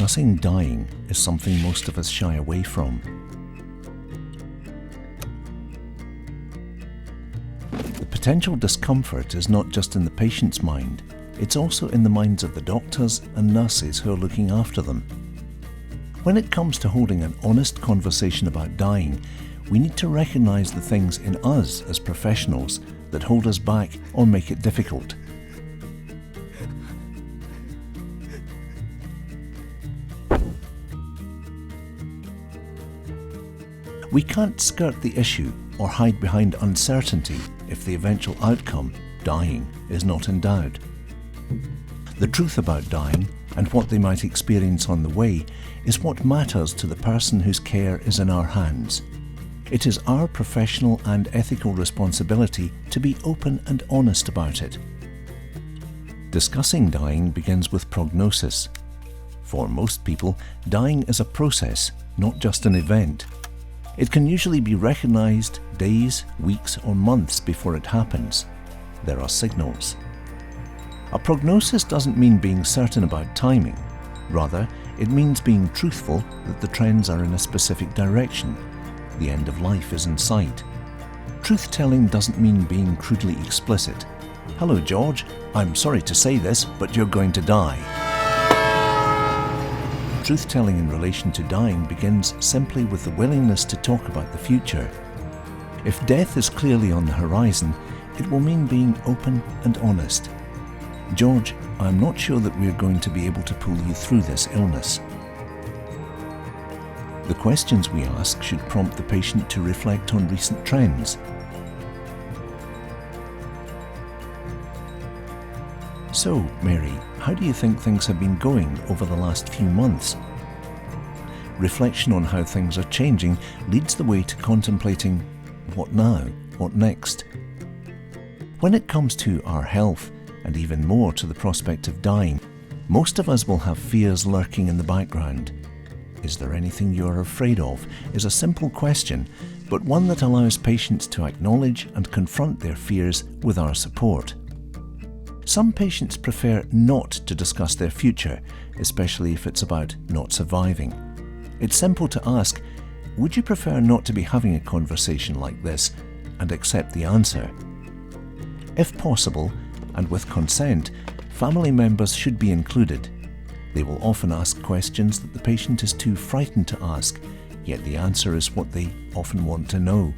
Discussing dying is something most of us shy away from. The potential discomfort is not just in the patient's mind, it's also in the minds of the doctors and nurses who are looking after them. When it comes to holding an honest conversation about dying, we need to recognise the things in us as professionals that hold us back or make it difficult. We can't skirt the issue or hide behind uncertainty if the eventual outcome, dying, is not in doubt. The truth about dying and what they might experience on the way is what matters to the person whose care is in our hands. It is our professional and ethical responsibility to be open and honest about it. Discussing dying begins with prognosis. For most people, dying is a process, not just an event. It can usually be recognised days, weeks or months before it happens. There are signals. A prognosis doesn't mean being certain about timing. Rather, it means being truthful that the trends are in a specific direction. The end of life is in sight. Truth-telling doesn't mean being crudely explicit. "Hello, George. I'm sorry to say this, but you're going to die." Truth-telling in relation to dying begins simply with the willingness to talk about the future. If death is clearly on the horizon, it will mean being open and honest. "George, I'm not sure that we're going to be able to pull you through this illness." The questions we ask should prompt the patient to reflect on recent trends. "So, Mary, how do you think things have been going over the last few months?" Reflection on how things are changing leads the way to contemplating what now, what next. When it comes to our health, and even more to the prospect of dying, most of us will have fears lurking in the background. "Is there anything you are afraid of?" is a simple question, but one that allows patients to acknowledge and confront their fears with our support. Some patients prefer not to discuss their future, especially if it's about not surviving. It's simple to ask, "Would you prefer not to be having a conversation like this?" and accept the answer. If possible, and with consent, family members should be included. They will often ask questions that the patient is too frightened to ask, yet the answer is what they often want to know.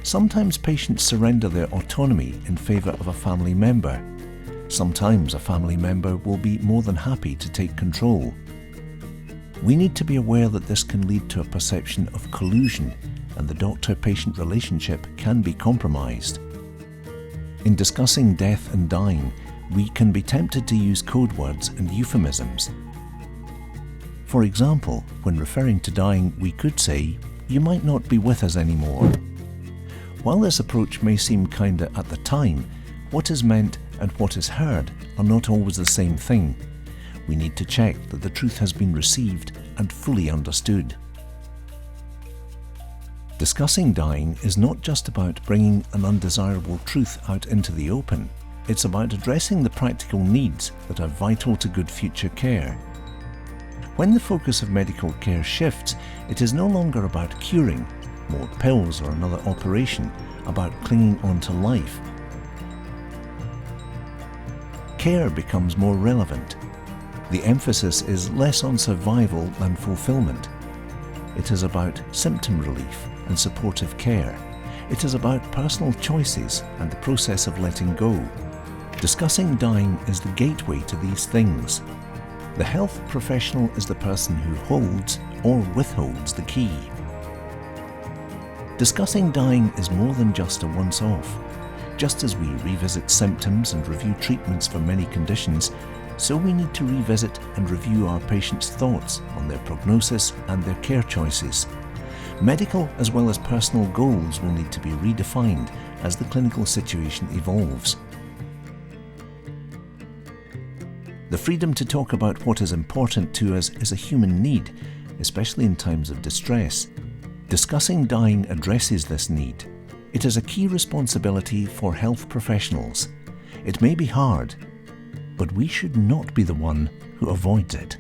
Sometimes patients surrender their autonomy in favour of a family member. Sometimes a family member will be more than happy to take control. We need to be aware that this can lead to a perception of collusion, and the doctor-patient relationship can be compromised. In discussing death and dying, we can be tempted to use code words and euphemisms. For example, when referring to dying, we could say, "You might not be with us anymore." While this approach may seem kinder at the time, what is meant and what is heard are not always the same thing. We need to check that the truth has been received and fully understood. Discussing dying is not just about bringing an undesirable truth out into the open. It's about addressing the practical needs that are vital to good future care. When the focus of medical care shifts, it is no longer about curing, more pills or another operation, about clinging on to life. Care becomes more relevant. The emphasis is less on survival than fulfillment. It is about symptom relief and supportive care. It is about personal choices and the process of letting go. Discussing dying is the gateway to these things. The health professional is the person who holds or withholds the key. Discussing dying is more than just a once-off. Just as we revisit symptoms and review treatments for many conditions, so we need to revisit and review our patients' thoughts on their prognosis and their care choices. Medical as well as personal goals will need to be redefined as the clinical situation evolves. The freedom to talk about what is important to us is a human need, especially in times of distress. Discussing dying addresses this need. It is a key responsibility for health professionals. It may be hard, but we should not be the one who avoids it.